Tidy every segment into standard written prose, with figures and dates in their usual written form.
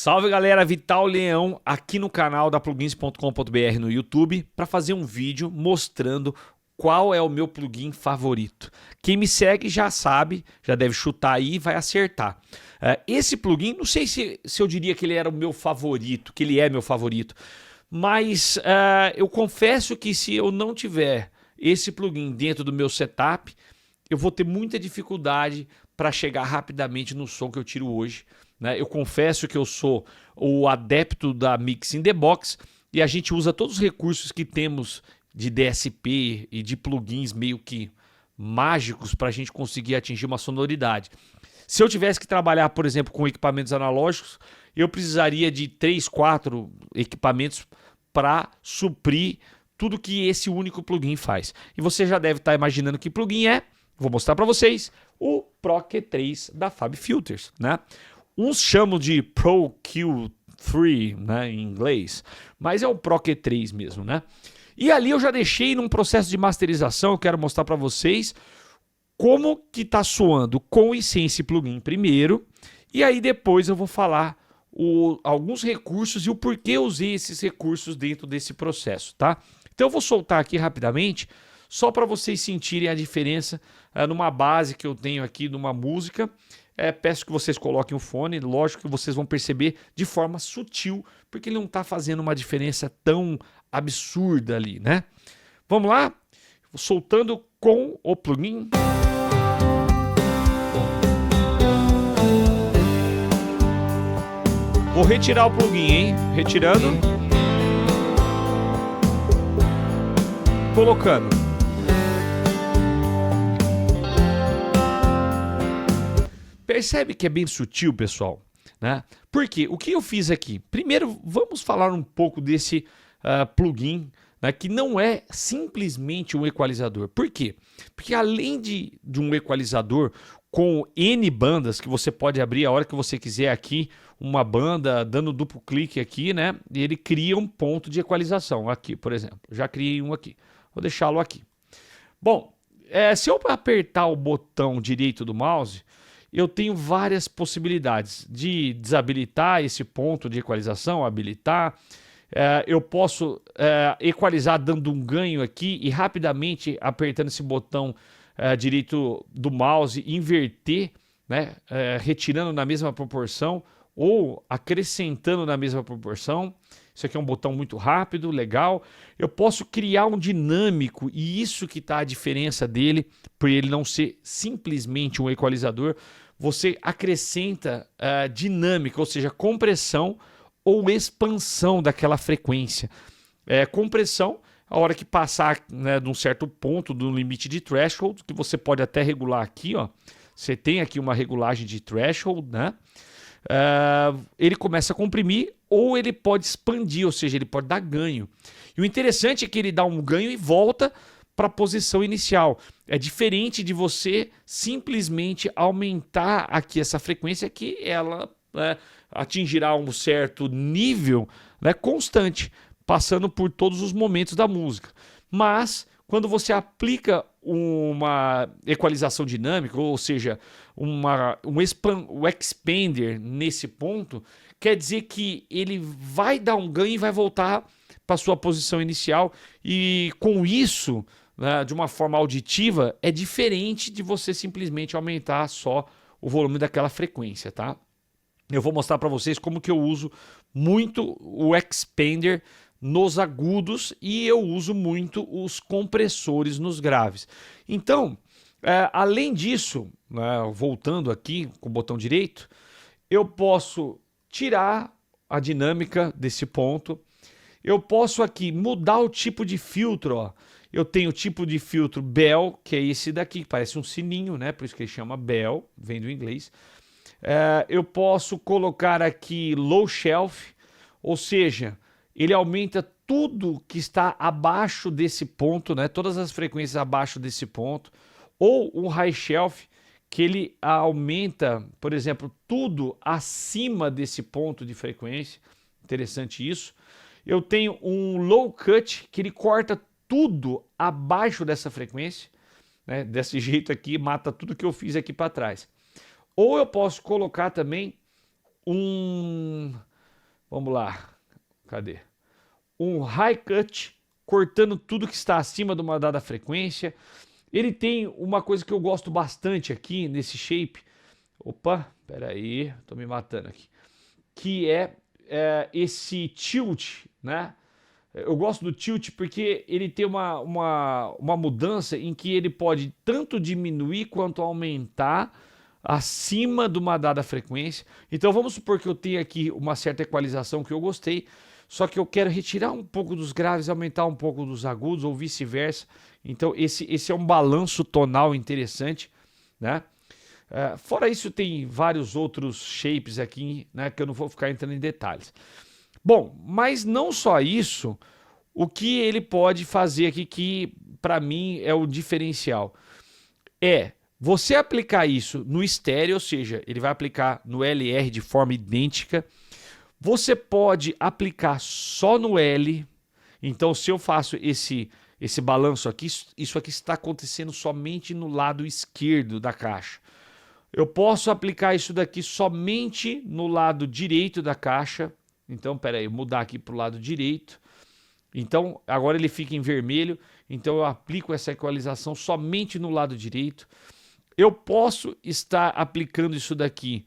Salve galera, Vital Leão aqui no canal da plugins.com.br no YouTube para fazer um vídeo mostrando qual é o meu plugin favorito. Quem me segue já sabe, já deve chutar aí e vai acertar. Esse plugin, não sei se eu diria que ele era o meu favorito, que ele é meu favorito, mas eu confesso que se eu não tiver esse plugin dentro do meu setup, eu vou ter muita dificuldade para chegar rapidamente no som que eu tiro hoje. Eu confesso que eu sou o adepto da Mix in the Box e a gente usa todos os recursos que temos de DSP e de plugins meio que mágicos para a gente conseguir atingir uma sonoridade. Se eu tivesse que trabalhar, por exemplo, com equipamentos analógicos, eu precisaria de 3, 4 equipamentos para suprir tudo que esse único plugin faz. E você já deve estar imaginando que plugin é. Vou mostrar para vocês o Pro Q3 da FabFilters, né? Uns chamam de Pro Q3, né, em inglês, mas é o Pro Q3 mesmo, né? E ali eu já deixei num processo de masterização, eu quero mostrar para vocês como que tá soando com e sem esse plugin primeiro, e aí depois eu vou falar alguns recursos e o porquê eu usei esses recursos dentro desse processo, tá? Então eu vou soltar aqui rapidamente, só para vocês sentirem a diferença numa base que eu tenho aqui numa música. Peço que vocês coloquem o fone, lógico que vocês vão perceber de forma sutil, porque ele não está fazendo uma diferença tão absurda ali, né? Vamos lá? Soltando com o plugin. Vou retirar o plugin, hein? Retirando. Colocando. Percebe que é bem sutil, pessoal, né? Porque o que eu fiz aqui? Primeiro, vamos falar um pouco desse plugin, né, que não é simplesmente um equalizador. Por quê? Porque além de um equalizador com N bandas, que você pode abrir a hora que você quiser aqui, uma banda, dando duplo clique aqui, né? E ele cria um ponto de equalização aqui, por exemplo. Já criei um aqui. Vou deixá-lo aqui. Bom, se eu apertar o botão direito do mouse, eu tenho várias possibilidades de desabilitar esse ponto de equalização, habilitar. Eu posso equalizar dando um ganho aqui e rapidamente apertando esse botão direito do mouse, inverter, né? Retirando na mesma proporção ou acrescentando na mesma proporção. Isso aqui é um botão muito rápido, legal. Eu posso criar um dinâmico e isso que está a diferença dele, por ele não ser simplesmente um equalizador. Você acrescenta dinâmica, ou seja, compressão ou expansão daquela frequência. Compressão, a hora que passar, né, de um certo ponto do limite de threshold, que você pode até regular aqui, ó. Você tem aqui uma regulagem de threshold, né? Ele começa a comprimir ou ele pode expandir, ou seja, ele pode dar ganho. E o interessante é que ele dá um ganho e volta para a posição inicial. É diferente de você simplesmente aumentar aqui essa frequência que ela atingirá um certo nível, né, constante, passando por todos os momentos da música. Mas quando você aplica uma equalização dinâmica, ou seja, um expander nesse ponto, quer dizer que ele vai dar um ganho e vai voltar para sua posição inicial, e com isso, né, de uma forma auditiva, é diferente de você simplesmente aumentar só o volume daquela frequência, tá? Eu vou mostrar para vocês como que eu uso muito o expander nos agudos e eu uso muito os compressores nos graves. Então, além disso, né, voltando aqui com o botão direito, eu posso tirar a dinâmica desse ponto. Eu posso aqui mudar o tipo de filtro, ó. Eu tenho o tipo de filtro Bell, que é esse daqui, que parece um sininho, né? Por isso que ele chama Bell, vem do inglês. Eu posso colocar aqui Low Shelf, ou seja, ele aumenta tudo que está abaixo desse ponto, né? Todas as frequências abaixo desse ponto. Ou um High Shelf, que ele aumenta, por exemplo, tudo acima desse ponto de frequência. Interessante isso. Eu tenho um Low Cut, que ele corta tudo abaixo dessa frequência, né? Desse jeito aqui, mata tudo que eu fiz aqui para trás. Ou eu posso colocar também um Vamos lá. Cadê? Um high cut, cortando tudo que está acima de uma dada frequência. Ele tem uma coisa que eu gosto bastante aqui nesse shape. Opa, peraí, tô me matando aqui. Que esse tilt, né? Eu gosto do tilt porque ele tem uma mudança em que ele pode tanto diminuir quanto aumentar acima de uma dada frequência. Então vamos supor que eu tenha aqui uma certa equalização que eu gostei, só que eu quero retirar um pouco dos graves, aumentar um pouco dos agudos ou vice-versa. Então esse é um balanço tonal interessante, né? Fora isso tem vários outros shapes aqui, né, que eu não vou ficar entrando em detalhes. Bom, mas não só isso, o que ele pode fazer aqui que para mim é o diferencial é você aplicar isso no estéreo, ou seja, ele vai aplicar no LR de forma idêntica. Você pode aplicar só no L. Então, se eu faço esse balanço aqui, isso aqui está acontecendo somente no lado esquerdo da caixa. Eu posso aplicar isso daqui somente no lado direito da caixa. Então, peraí, mudar aqui para o lado direito. Então, agora ele fica em vermelho. Então, eu aplico essa equalização somente no lado direito. Eu posso estar aplicando isso daqui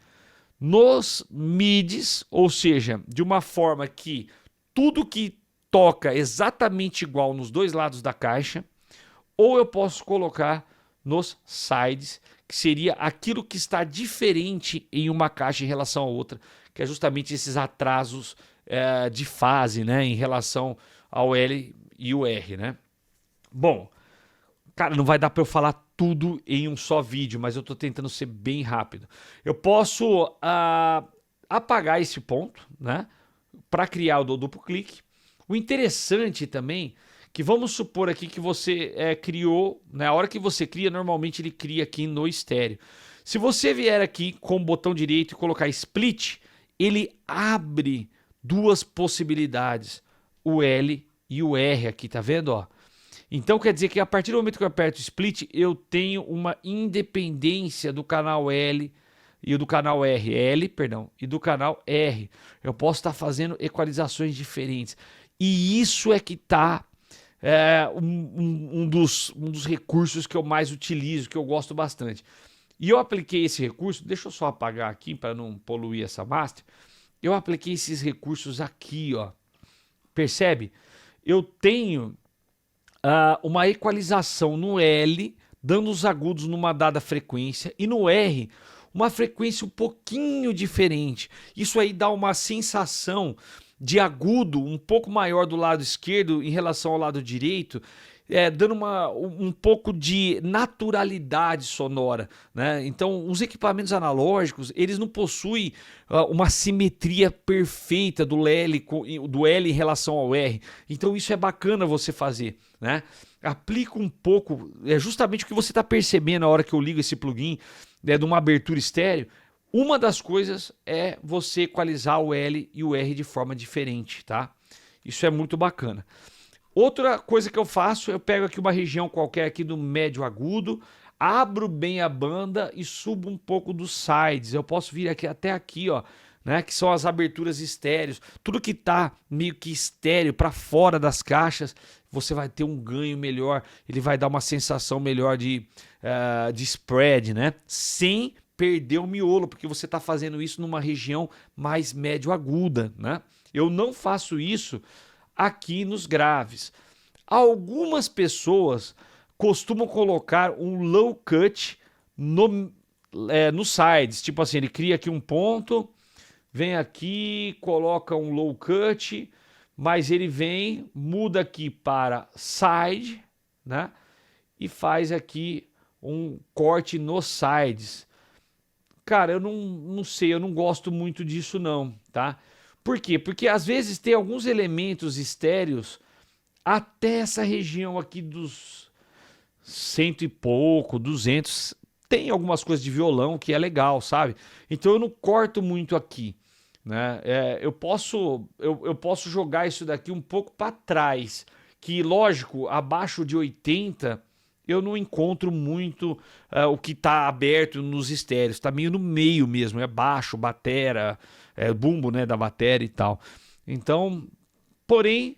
nos midis, ou seja, de uma forma que tudo que toca exatamente igual nos dois lados da caixa, ou eu posso colocar nos sides, que seria aquilo que está diferente em uma caixa em relação a outra, que é justamente esses atrasos de fase, né, em relação ao L e o R, né? Bom, cara, não vai dar para eu falar tudo em um só vídeo, mas eu estou tentando ser bem rápido. Eu posso apagar esse ponto, né, para criar o do duplo clique. O interessante também que vamos supor aqui que você criou, né, a hora que você cria, normalmente ele cria aqui no estéreo. Se você vier aqui com o botão direito e colocar split, ele abre duas possibilidades, o L e o R aqui, tá vendo, ó? Então quer dizer que a partir do momento que eu aperto split, eu tenho uma independência do canal L e do canal e do canal R. Eu posso estar fazendo equalizações diferentes. E isso é que está um dos recursos que eu mais utilizo, que eu gosto bastante. E eu apliquei esse recurso, deixa eu só apagar aqui para não poluir essa master. Eu apliquei esses recursos aqui, ó. Percebe? Eu tenho uma equalização no L, dando os agudos numa dada frequência, e no R, uma frequência um pouquinho diferente. Isso aí dá uma sensação de agudo um pouco maior do lado esquerdo em relação ao lado direito, dando um pouco de naturalidade sonora, né? Então, os equipamentos analógicos, eles não possuem uma simetria perfeita do L em relação ao R. Então, isso é bacana você fazer, né? Aplica um pouco, é justamente o que você está percebendo na hora que eu ligo esse plugin, né, de uma abertura estéreo. Uma das coisas é você equalizar o L e o R de forma diferente, tá? Isso é muito bacana. Outra coisa que eu faço, eu pego aqui uma região qualquer aqui do médio agudo, abro bem a banda e subo um pouco dos sides. Eu posso vir aqui até aqui, ó, né, que são as aberturas estéreos. Tudo que tá meio que estéreo para fora das caixas, você vai ter um ganho melhor. Ele vai dar uma sensação melhor de spread, né? Sem perder o miolo, porque você está fazendo isso numa região mais médio aguda, né? Eu não faço isso aqui nos graves. Algumas pessoas costumam colocar um low cut no sides, tipo assim, ele cria aqui um ponto, vem aqui, coloca um low cut, mas ele vem, muda aqui para side, né? E faz aqui um corte nos sides. Cara, eu não sei, eu não gosto muito disso não, tá? Por quê? Porque às vezes tem alguns elementos estéreos até essa região aqui dos 100 e pouco, 200, tem algumas coisas de violão que é legal, sabe? Então eu não corto muito aqui, né? Eu posso jogar isso daqui um pouco para trás, que lógico, abaixo de 80 eu não encontro muito o que está aberto nos estéreos. Está meio no meio mesmo, é baixo, batera, bumbo, né, da bateria e tal. Então, porém,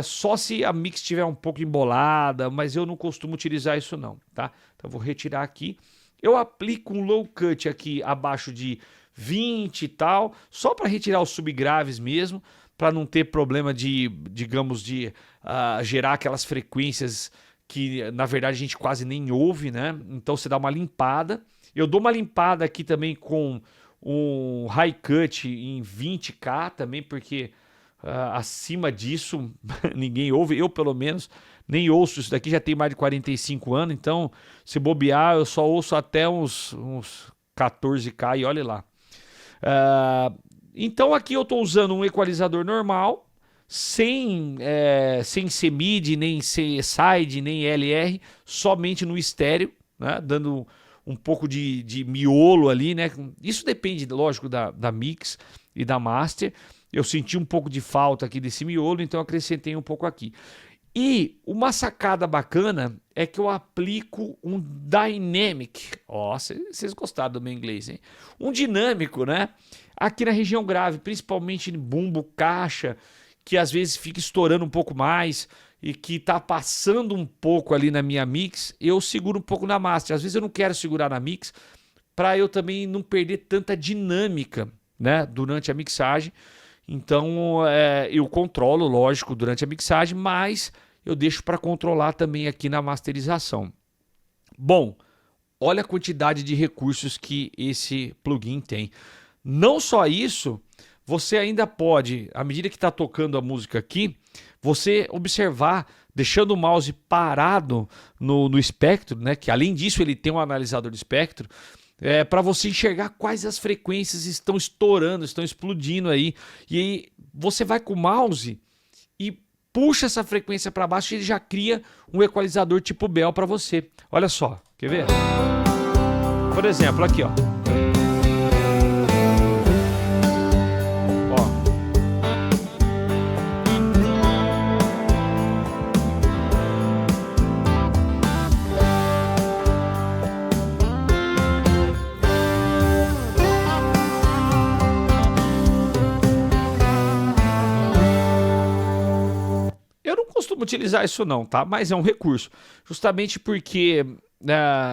só se a mix estiver um pouco embolada, mas eu não costumo utilizar isso não, tá? Então vou retirar aqui. Eu aplico um low cut aqui abaixo de 20 e tal, só para retirar os subgraves mesmo, para não ter problema de, digamos, de gerar aquelas frequências que na verdade a gente quase nem ouve, né? Então você dá uma limpada. Eu dou uma limpada aqui também com um high cut em 20K também, porque acima disso ninguém ouve, eu pelo menos nem ouço isso daqui, já tem mais de 45 anos, então se bobear eu só ouço até uns 14K e olha lá. Então aqui eu estou usando um equalizador normal, sem ser mid, nem ser side, nem LR, somente no estéreo, né? Dando um pouco de miolo ali, né? Isso depende, lógico, da mix e da master. Eu senti um pouco de falta aqui desse miolo, então acrescentei um pouco aqui. E uma sacada bacana é que eu aplico um dynamic. Ó, vocês gostaram do meu inglês, hein? Um dinâmico, né? Aqui na região grave, principalmente em bumbo, caixa, que às vezes fica estourando um pouco mais e que tá passando um pouco ali na minha mix, eu seguro um pouco na master. Às vezes eu não quero segurar na mix para eu também não perder tanta dinâmica, né, durante a mixagem. Então eu controlo, lógico, durante a mixagem, mas eu deixo para controlar também aqui na masterização. Bom, olha a quantidade de recursos que esse plugin tem. Não só isso, você ainda pode, à medida que está tocando a música aqui, você observar, deixando o mouse parado no espectro, né? Que além disso ele tem um analisador de espectro, para você enxergar quais as frequências estão estourando, estão explodindo aí. E aí você vai com o mouse e puxa essa frequência para baixo e ele já cria um equalizador tipo Bell para você. Olha só, quer ver? Por exemplo, aqui ó. Costumo utilizar isso não, tá? Mas é um recurso. Justamente porque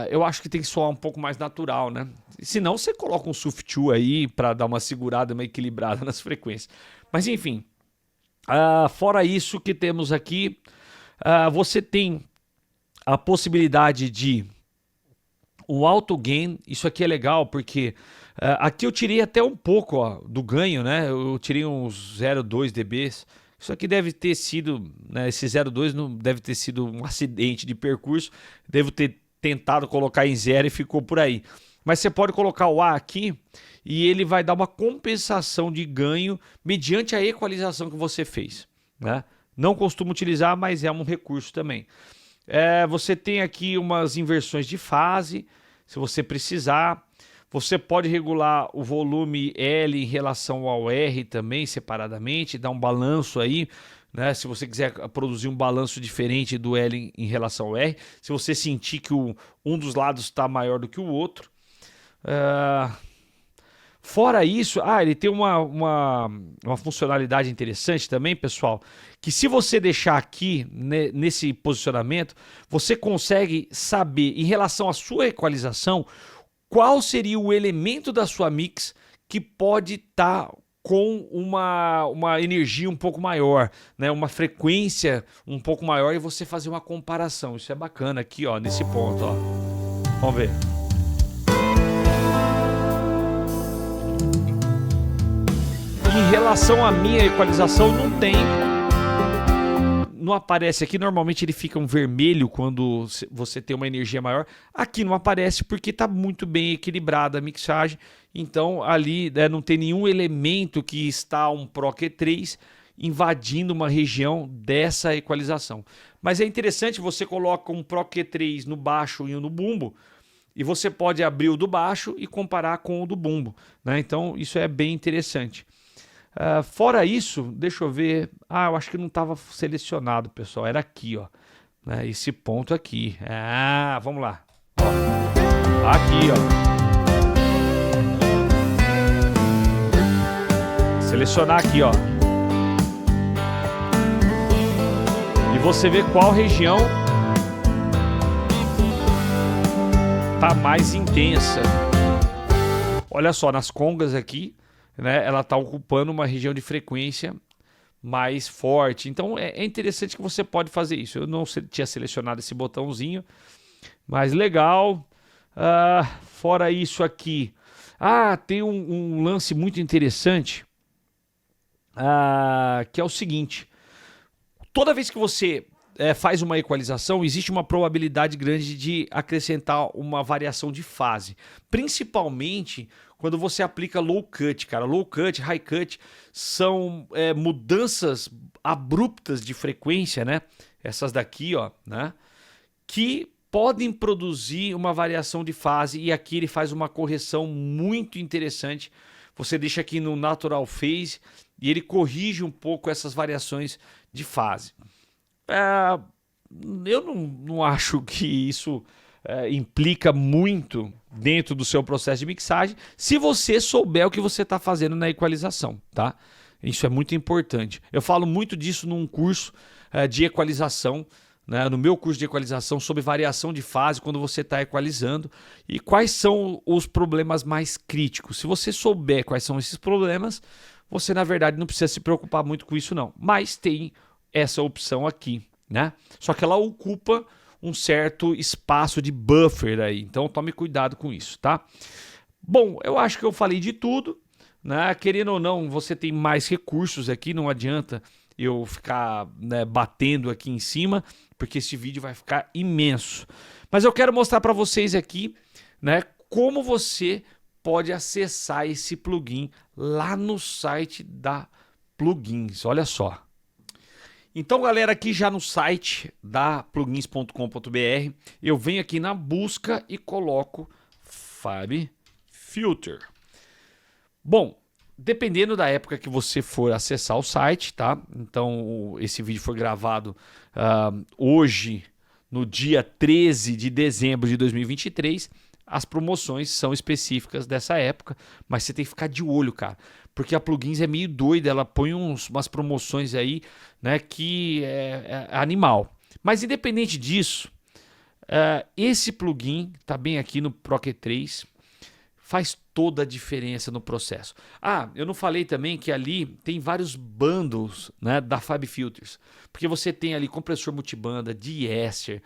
eu acho que tem que soar um pouco mais natural, né? Se não, você coloca um Surf 2 aí para dar uma segurada, uma equilibrada nas frequências. Mas enfim, fora isso que temos aqui, você tem a possibilidade de um alto gain. Isso aqui é legal porque aqui eu tirei até um pouco do ganho, né? Eu tirei uns 0,2 dBs. Isso aqui deve ter sido, né, esse 0,2 não deve ter sido um acidente de percurso. Devo ter tentado colocar em 0 e ficou por aí. Mas você pode colocar o A aqui e ele vai dar uma compensação de ganho mediante a equalização que você fez, né? Não costumo utilizar, mas é um recurso também. Você tem aqui umas inversões de fase, se você precisar. Você pode regular o volume L em relação ao R também, separadamente, dar um balanço aí, né? Se você quiser produzir um balanço diferente do L em relação ao R, se você sentir que um dos lados está maior do que o outro. Fora isso, ele tem uma funcionalidade interessante também, pessoal, que se você deixar aqui nesse posicionamento, você consegue saber, em relação à sua equalização, qual seria o elemento da sua mix que pode estar com uma energia um pouco maior, né? Uma frequência um pouco maior, e você fazer uma comparação. Isso é bacana aqui, ó, nesse ponto, ó. Vamos ver. Em relação à minha equalização, não aparece aqui. Normalmente ele fica um vermelho quando você tem uma energia maior. Aqui não aparece porque está muito bem equilibrada a mixagem. Então ali não tem nenhum elemento que está um Pro Q3 invadindo uma região dessa equalização. Mas é interessante, você coloca um Pro Q3 no baixo e no bumbo, e você pode abrir o do baixo e comparar com o do bumbo, né? Então isso é bem interessante. Fora isso, deixa eu ver. Eu acho que não estava selecionado, pessoal. Era aqui, ó. né, esse ponto aqui. Ah, vamos lá. Ó, aqui, ó. Selecionar aqui, ó. E você vê qual região tá mais intensa. Olha só, nas congas aqui, né, ela tá ocupando uma região de frequência mais forte. Então é interessante que você pode fazer isso. Eu não tinha selecionado esse botãozinho, mas legal. Fora isso aqui, tem um lance muito interessante, que é o seguinte: toda vez que você faz uma equalização, existe uma probabilidade grande de acrescentar uma variação de fase, principalmente quando você aplica low cut, cara. Low cut, high cut são mudanças abruptas de frequência, né? Essas daqui, ó, né? Que podem produzir uma variação de fase, e aqui ele faz uma correção muito interessante. Você deixa aqui no Natural Phase e ele corrige um pouco essas variações de fase. Eu não acho que isso implica muito dentro do seu processo de mixagem, se você souber o que você está fazendo na equalização, tá? Isso é muito importante. Eu falo muito disso num curso de equalização, né, no meu curso de equalização, sobre variação de fase quando você está equalizando e quais são os problemas mais críticos. Se você souber quais são esses problemas, você na verdade não precisa se preocupar muito com isso não. Mas tem essa opção aqui, né? Só que ela ocupa um certo espaço de buffer aí, então tome cuidado com isso, tá? Bom, eu acho que eu falei de tudo, né? Querendo ou não, você tem mais recursos aqui, não adianta eu ficar, né, batendo aqui em cima, porque esse vídeo vai ficar imenso. Mas eu quero mostrar para vocês aqui, né, como você pode acessar esse plugin lá no site da Plugins. Olha só. Então, galera, aqui já no site da plugins.com.br, eu venho aqui na busca e coloco FabFilter. Bom, dependendo da época que você for acessar o site, tá? Então, esse vídeo foi gravado hoje, no dia 13 de dezembro de 2023. As promoções são específicas dessa época, mas você tem que ficar de olho, cara. Porque a Plugins é meio doida, ela põe umas promoções aí, né, que é animal. Mas independente disso, esse plugin tá bem aqui no Pro-Q3, faz toda a diferença no processo. Eu não falei também que ali tem vários bundles, né, da FabFilters, porque você tem ali compressor multibanda, de-esser,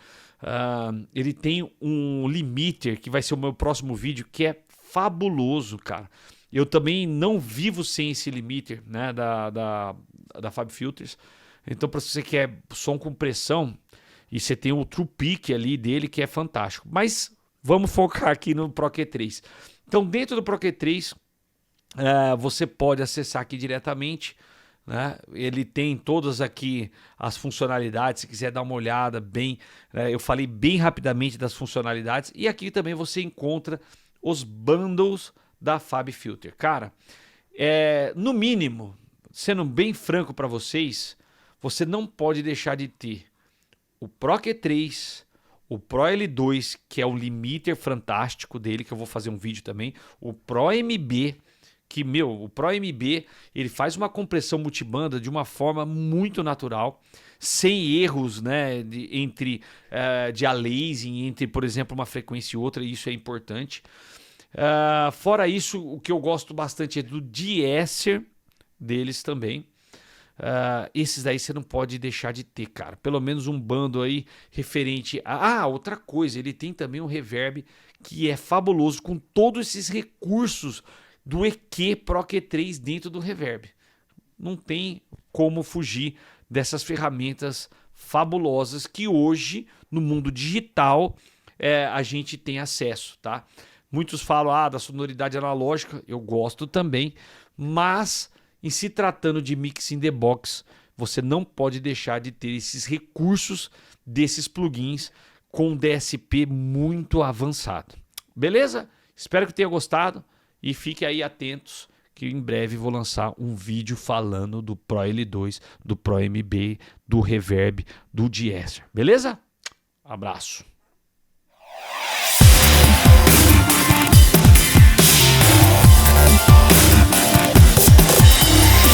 ele tem um limiter, que vai ser o meu próximo vídeo, que é fabuloso, cara. Eu também não vivo sem esse limiter, né, da FabFilters. Então, para você que quer som com pressão, e você tem o True Peak ali dele, que é fantástico. Mas vamos focar aqui no Pro-Q3. Então, dentro do Pro-Q3, você pode acessar aqui diretamente, né? Ele tem todas aqui as funcionalidades, se quiser dar uma olhada bem, eu falei bem rapidamente das funcionalidades, e aqui também você encontra os bundles da FabFilter. Cara, no mínimo, sendo bem franco para vocês, você não pode deixar de ter o Pro-Q3, o Pro L2, que é o limiter fantástico dele, que eu vou fazer um vídeo também, o Pro MB, que, o Pro MB, ele faz uma compressão multibanda de uma forma muito natural, sem erros, né, de aliasing entre, por exemplo, uma frequência e outra, e isso é importante. Fora isso, o que eu gosto bastante é do de-esser deles também. Esses daí você não pode deixar de ter, cara. Pelo menos um bando aí referente a... outra coisa, ele tem também um reverb que é fabuloso, com todos esses recursos do EQ Pro-Q3 dentro do reverb. Não tem como fugir dessas ferramentas fabulosas que hoje, no mundo digital, a gente tem acesso, tá? Muitos falam da sonoridade analógica, eu gosto também, mas em se tratando de mix in the box, você não pode deixar de ter esses recursos desses plugins com DSP muito avançado. Beleza? Espero que tenha gostado e fiquem aí atentos que em breve vou lançar um vídeo falando do Pro L2, do Pro MB, do reverb, do de-esser. Beleza? Abraço.